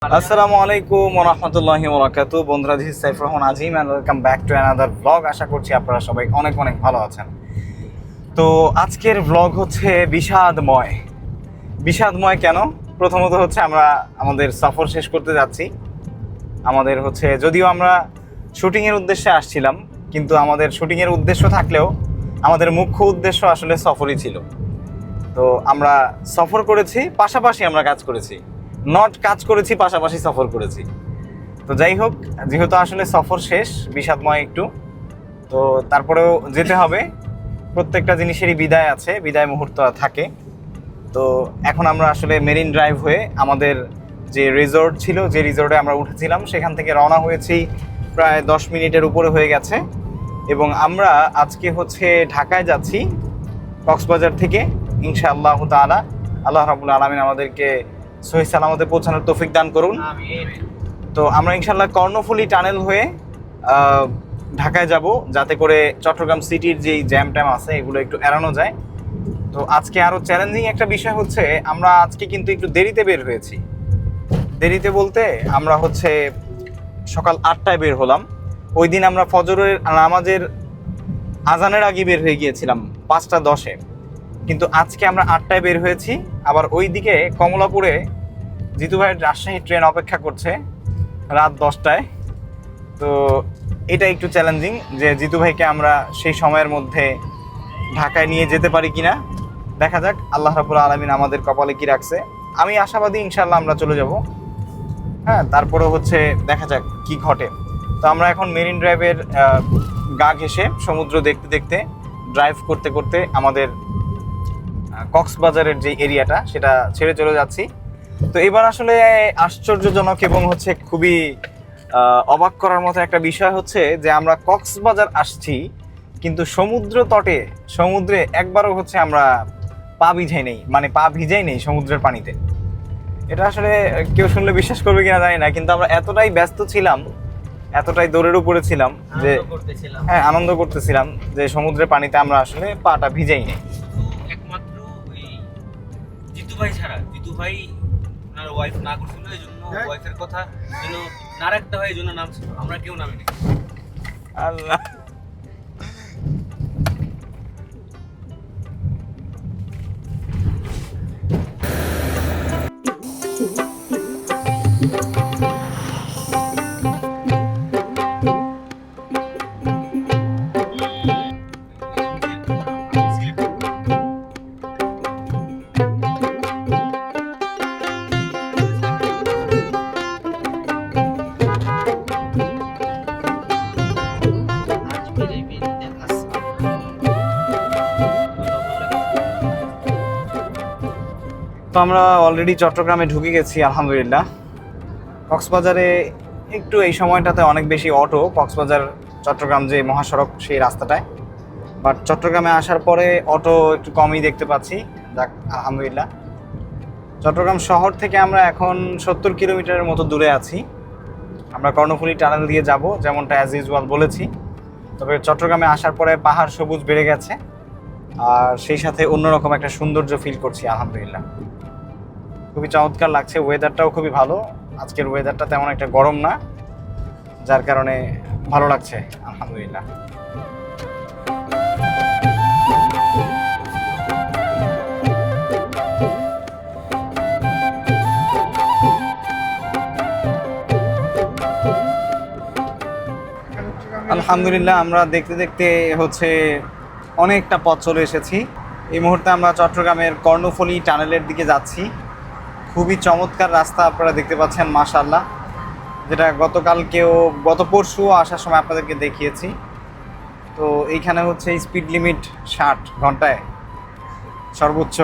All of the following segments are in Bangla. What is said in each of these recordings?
আসসালামু আলাইকুম ওয়া রাহমাতুল্লাহি ওয়া বারাকাতুহু। বন্ধুরা, this is Saifur Rahman Azim and welcome back to another blog. আশা করছি আপনারা সবাই অনেক অনেক ভালো আছেন। তো আজকের ব্লগ হচ্ছে বিষাদময়। বিষাদময় কেন? প্রথমত হচ্ছে আমরা আমাদের সফর শেষ করতে যাচ্ছি। আমাদের হচ্ছে, যদিও আমরা শুটিংয়ের উদ্দেশ্যে আসছিলাম, কিন্তু আমাদের শুটিংয়ের উদ্দেশ্য থাকলেও আমাদের মুখ্য উদ্দেশ্য আসলে সফরই ছিল। তো আমরা সফর করেছি, পাশাপাশি আমরা কাজ করেছি, নট কাজ করেছি পাশাপাশি সফর করেছি। তো যাই হোক, যেহেতু আসলে সফর শেষ, বিষাদময় একটু, তো তারপরেও যেতে হবে। প্রত্যেকটা জিনিসেরই বিদায় আছে, বিদায় মুহূর্ত থাকে। তো এখন আমরা আসলে মেরিন ড্রাইভ হয়ে আমাদের যে রিসোর্ট ছিল, যে রিসোর্টে আমরা উঠেছিলাম, সেখান থেকে রওনা হয়েছি। প্রায় 10 মিনিটের উপরে হয়ে গেছে এবং আমরা আজকে হচ্ছে ঢাকায় যাচ্ছি কক্সবাজার থেকে। ইনশাআল্লাহ তাআলা আল্লাহ রাব্বুল আলামিন আমাদেরকে সহি সালামতে পৌঁছানোর তৌফিক দান করুন। তো আমরা ইনশাআল্লাহ কর্ণফুলী টানেল হয়ে ঢাকায় যাব, যাতে করে চট্টগ্রাম সিটির যেই জ্যাম ট্যাম আছে এগুলো একটু এড়ানো যায়। তো আজকে আরও চ্যালেঞ্জিং একটা বিষয় হচ্ছে, আমরা আজকে কিন্তু একটু দেরিতে বের হয়েছি। দেরিতে বলতে আমরা হচ্ছে সকাল 8টায় বের হলাম। ওই দিন আমরা ফজরের নামাজের আজানের আগে বের হয়ে গিয়েছিলাম 5টা 10-এ, কিন্তু আজকে আমরা 8টায় বের হয়েছি। আবার ওই দিকে কমলাপুরে জিতু ভাইয়ের রাজশাহী ট্রেন অপেক্ষা করছে রাত 10টায়। তো এটা একটু চ্যালেঞ্জিং যে জিতু ভাইকে আমরা সেই সময়ের মধ্যে ঢাকায় নিয়ে যেতে পারি কিনা। দেখা যাক আল্লাহ রাব্বুল আলামিন আমাদের কপালে কি রাখছে। আমি আশাবাদী, ইনশাআল্লাহ আমরা চলে যাব। হ্যাঁ, তারপরে হচ্ছে দেখা যাক কি ঘটে। তো আমরা এখন মেরিন ড্রাইভের গা ঘেঁষে সমুদ্র দেখতে দেখতে ড্রাইভ করতে করতে আমাদের কক্সবাজারের যে এরিয়াটা সেটা ছেড়ে চলে যাচ্ছি। তো এবার আসলে আশ্চর্যজনক এবং হচ্ছে খুবই অবাক করার মতো একটা বিষয় হচ্ছে যে আমরা কক্সবাজার আসছি, কিন্তু সমুদ্রে একবারও হচ্ছে আমরা পা ভিজাই নেই, মানে পা ভিজাই নেই সমুদ্রের পানিতে। এটা আসলে কেউ শুনলে বিশ্বাস করবে কিনা জানি না, কিন্তু আমরা এতটাই ব্যস্ত ছিলাম, এতটাই দৌড়ের উপরে ছিলাম যে হ্যাঁ, আনন্দ করতেছিলাম যে সমুদ্রের পানিতে আমরা আসলে পাটা ভিজাই নেই। একমাত্র ওই জিতু ভাই ছাড়া, জিতু ভাই ওনার ওয়াইফ না করছিল, এই জন্য ওয়াইফের কথা যেন না রাখতে হয়, এই জন্য নামছিল। আমরা কেউ নামিনি। আল্লাহ, তো আমরা অলরেডি চট্টগ্রামে ঢুকে গেছি আলহামদুলিল্লাহ। কক্সবাজারে একটু এই সময়টাতে অনেক বেশি অটো, কক্সবাজার চট্টগ্রাম যে মহাসড়ক সেই রাস্তাটায়, বাট চট্টগ্রামে আসার পরে অটো একটু কমই দেখতে পাচ্ছি। যাক আলহামদুলিল্লাহ। চট্টগ্রাম শহর থেকে আমরা এখন 70 কিলোমিটারের মতো দূরে আছি। আমরা কর্ণফুলী টানেল দিয়ে যাব, যেমনটা অ্যাজ ইউজুয়াল বলেছি। তবে চট্টগ্রামে আসার পরে পাহাড় সবুজ বেড়ে গেছে, আর সেই সাথে অন্যরকম একটা সৌন্দর্য ফিল করছি আলহামদুলিল্লাহ। খুবই চমৎকার লাগছে, ওয়েদারটাও খুবই ভালো। আজকের ওয়েদারটা তেমন একটা গরম না, যার কারণে ভালো লাগছে আলহামদুলিল্লাহ। আলহামদুলিল্লাহ, আমরা দেখতে দেখতে হচ্ছে অনেকটা পথ চলে এসেছি। এই মুহূর্তে আমরা চট্টগ্রামের কর্ণফুলী টানেলের দিকে যাচ্ছি। খুবই চমৎকার রাস্তা আপনারা দেখতে পাচ্ছেন, মাশাআল্লাহ, যেটা গত পরশু আসার সময় আপনাদেরকে দেখিয়েছি। তো এইখানে হচ্ছে স্পিড লিমিট 60 ঘন্টায় সর্বোচ্চ।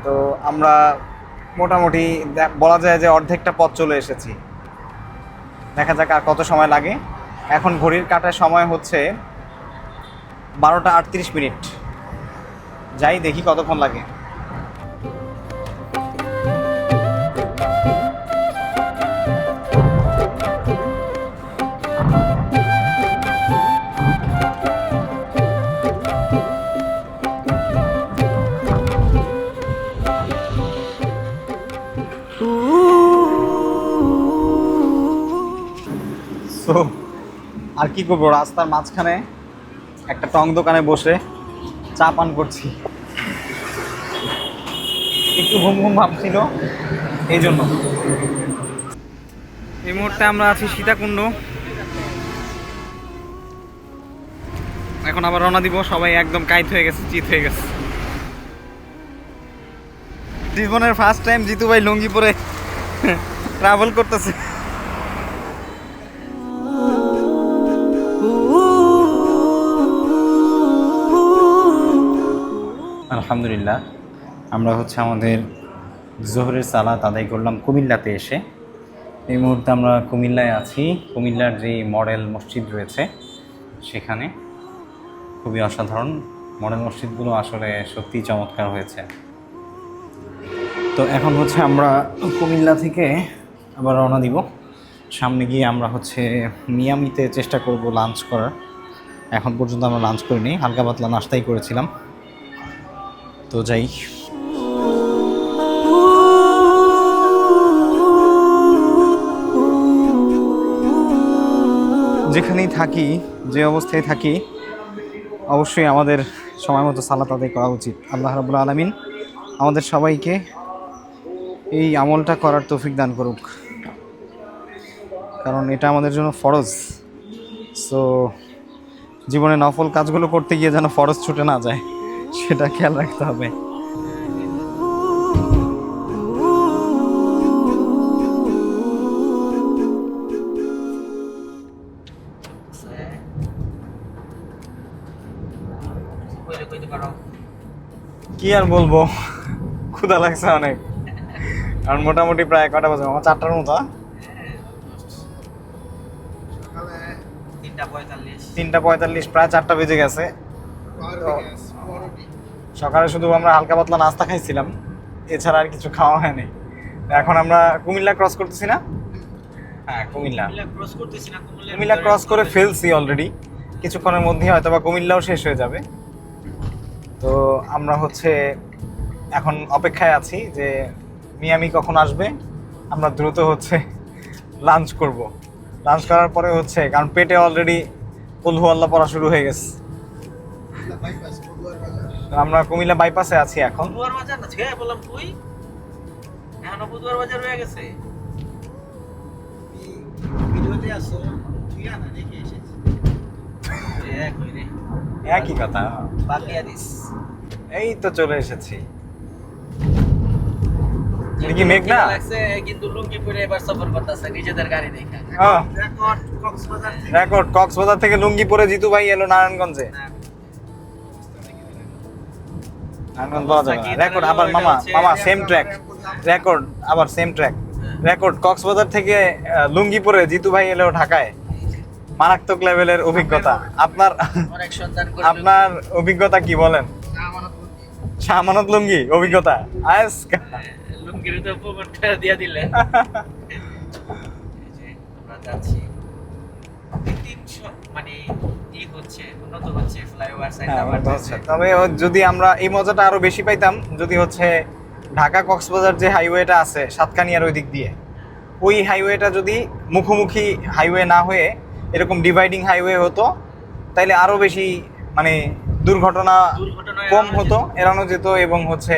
তো আমরা মোটামুটি বলা যায় যে অর্ধেকটা পথ চলে এসেছি। দেখা যাক আর কত সময় লাগে। এখন ঘড়ির কাঁটায় সময় হচ্ছে 12টা 38 মিনিট। যাই দেখি কতক্ষণ লাগে। সো আর কি করবো, রাস্তার মাঝখানে একটা টং দোকানে বসে চা পান করছি। একটু ঘুম ঘুম ভাবছিল এই জন্য। এই মুহূর্তে আমরা আছি সীতাকুণ্ড। এখন আবার রওনা দিব, সবাই একদম কাইত হয়ে গেছে, চিত হয়ে গেছে। জীবনের ফার্স্ট টাইম জিতু ভাই লুঙ্গি পরে ট্রাভেল করতেছে। আলহামদুলিল্লাহ, আমরা হচ্ছে আমাদের জোহরের সালাত আদায় করলাম কুমিল্লাতে এসে। এই মুহূর্তে আমরা কুমিল্লায় আছি। কুমিল্লার যে মডেল মসজিদ রয়েছে সেখানে, খুবই অসাধারণ মডেল মসজিদগুলো, আসলে সত্যিই চমৎকার হয়েছে। তো এখন হচ্ছে আমরা কুমিল্লা থেকে আবার রওনা দিব। সামনে গিয়ে আমরা হচ্ছে মিয়ামিতে চেষ্টা করব লাঞ্চ করার। এখন পর্যন্ত আমরা লাঞ্চ করিনি, হালকা পাতলা নাস্তাই করেছিলাম। তো যাই। যেখানেই থাকি, যে অবস্থায় থাকি, অবশ্যই আমাদের সময় মতো সালাত আদায় করা উচিত। আল্লাহ রাব্বুল আলামিন আমাদের সবাইকে এই আমলটা করার তৌফিক দান করুক, কারণ এটা আমাদের জন্য ফরজ। সো জীবনে নফল কাজগুলো করতে গিয়ে যেন ফরজ ছুটে না যায়, সেটা খেয়াল রাখতে হবে। কি আর বলবো, ক্ষুধা লাগছে অনেক। আর মোটামুটি প্রায় কটা বাজে? আমার 4টার মতো। 3:45, প্রায় 4টা বেজে গেছে। সকালে শুধু আমরা হালকা পাতলা নাস্তা খাইছিলাম, এছাড়া আর কিছু খাওয়া হয়নি। এখন আমরা কুমিল্লা ক্রস করতেছি না? হ্যাঁ, কুমিল্লা ক্রস করে ফেলছি অলরেডি। কিছুক্ষণের মধ্যেই হয়তো বা কুমিল্লাও শেষ হয়ে যাবে। তো আমরা হচ্ছে এখন অপেক্ষায় আছি যে মিয়ামি কখন আসবে। আমরা দ্রুত হচ্ছে লাঞ্চ করব। লাঞ্চ করার পরে হচ্ছে, কারণ পেটে অলরেডি কুল হু আল্লাহ পড়া শুরু হয়ে গেছে। আমরা কুমিল্লা বাইপাসে আছি এখন। একই কথা, এই তো চলে এসেছি। কি মেঘ না? কিন্তু লুঙ্গি পরে এবার সফর করতেছে নিজেদের গাড়ি দেখে। রেকর্ড কক্সবাজার থেকে লুঙ্গি পরে জিতু ভাই এলো নারায়ণগঞ্জে। নারায়ণগঞ্জ বলা যাবে না। রেকর্ড আবার মামা সেম ট্র্যাক। রেকর্ড আবার সেম ট্র্যাক। রেকর্ড কক্সবাজার থেকে লুঙ্গি পরে জিতু ভাই এলো ঢাকায়। মারাত্মক লেভেলের অভিজ্ঞতা। আপনার অভিজ্ঞতা কি বলেন? শাহমানত লুঙ্গি অভিজ্ঞতা আজকে লুঙ্গির তো প্রমাণটা দিয়ে দিলে। আমরা যাচ্ছি মানে ই হচ্ছে, উন্নত হচ্ছে, ফ্লাইওভার সাইড আবার হচ্ছে। তবে যদি আমরা এই মজাটা আরো বেশি পাইতাম যদি হচ্ছে ঢাকা কক্সবাজার যে হাইওয়েটা আছে সাতকানিয়ার ওই দিক দিয়ে, ওই হাইওয়েটা যদি মুখোমুখি হাইওয়ে না হয়ে এরকম ডিভাইডিং হাইওয়ে হতো, তাইলে আরো বেশি মানে দুর্ঘটনা কম হতো, এড়ানো যেত, এবং হচ্ছে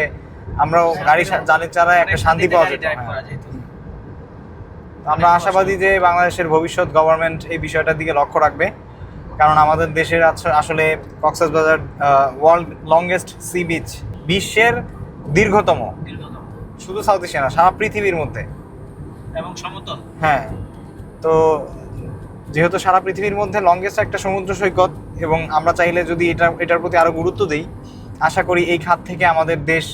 আমরাও গাড়ি জানের চালায় একটা শান্তি পাওয়া যেত। আমরা আশাবাদী যে বাংলাদেশের ভবিষ্যৎ গভর্নমেন্ট এই বিষয়টার দিকে লক্ষ্য রাখবে, কারণ আমাদের দেশের আসলে Cox's Bazar world longest sea beach, বিশ্বের দীর্ঘতম, শুধু সাউথ এশিয়া না, সারা পৃথিবীর মধ্যে, এবং সমতল। হ্যাঁ, তো যেহেতু সারা পৃথিবীর মধ্যে লংগেস্ট একটা সমুদ্র সৈকত, এবং আমরা চাইলে যদি এটার প্রতি আরো গুরুত্ব দিই, আশা করি এই খাত থেকে আমাদের দেশ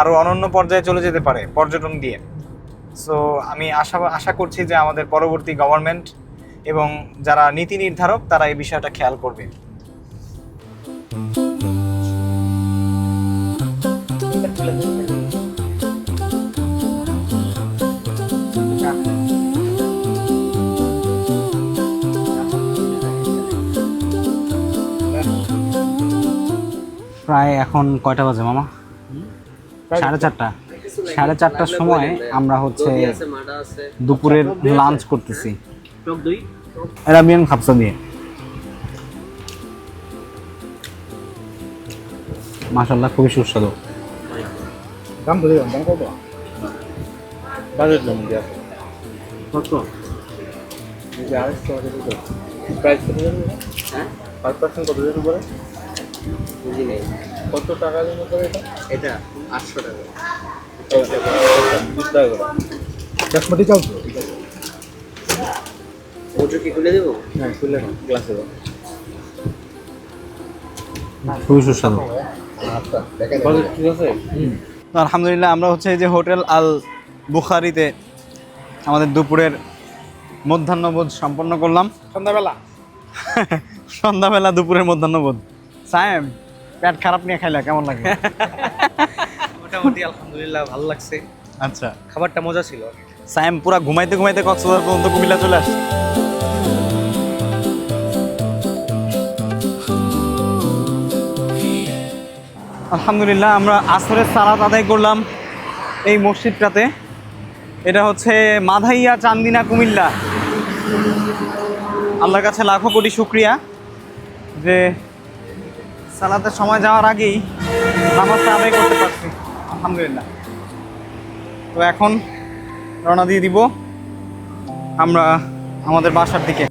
আরো অনন্য পর্যায়ে চলে যেতে পারে পর্যটন দিয়ে। সো আমি আশা করছি যে আমাদের পরবর্তী গভর্নমেন্ট এবং যারা নীতি নির্ধারক তারা এই বিষয়টা খেয়াল করবে। প্রায় এখন কয়টা বাজে মামা? 4:30। 4:30টার সময় আমরা হচ্ছে দুপুরের লাঞ্চ করতেছি। টক দই অ্যারাবিয়ান খাপসা দিয়ে। মাশাআল্লাহ খুবই সুস্বাদু। দাম ধরে দাম কত? বাজেট দাম দেওয়া কত? এই যে 250 টাকা প্রাইস কত জানেন? হ্যাঁ 5% কত জানেন উপরে? বুঝি নেই। কত টাকা জানেন উপরে এটা? এটা 800 টাকা। 20 টাকা করে। বাসমতি চাল তো? ঠিক আছে। ওটা কি খুলে দেবো? হ্যাঁ খুলে নাও গ্লাসে দাও। খুবই সুস্বাদু। আচ্ছা দেখেন বাজেট ঠিক আছে? তো আলহামদুলিল্লাহ আমরা হচ্ছে এই যে হোটেল আল বুখারিতে আমাদের দুপুরের মধ্যাহ্নভোজ সম্পন্ন করলাম। সন্ধ্যাবেলা দুপুরের মধ্যাহ্নভোজ। সায়েম পেট খারাপ নিয়ে খাইলা কেমন লাগলো? মোটামুটি আলহামদুলিল্লাহ ভালো লাগছে। আচ্ছা, খাবারটা মজা ছিল। সায়েম পুরা ঘুমাইতে ঘুমাইতে কক্সবাজার পর্যন্ত কুমিল্লা চলে আসছে। আলহামদুলিল্লাহ আমরা আসরের সালাত আদায় করলাম এই মসজিদটাতে। এটা হচ্ছে মাধাইয়া চান্দিনা কুমিল্লা। আল্লাহর কাছে লাখো কোটি শুকরিয়া যে সালাতের সময় যাওয়ার আগেই নামাজটা আদায় করতে পারছি আলহামদুলিল্লাহ। তো এখন রওনা দিয়ে দিব আমরা আমাদের বাসার দিকে।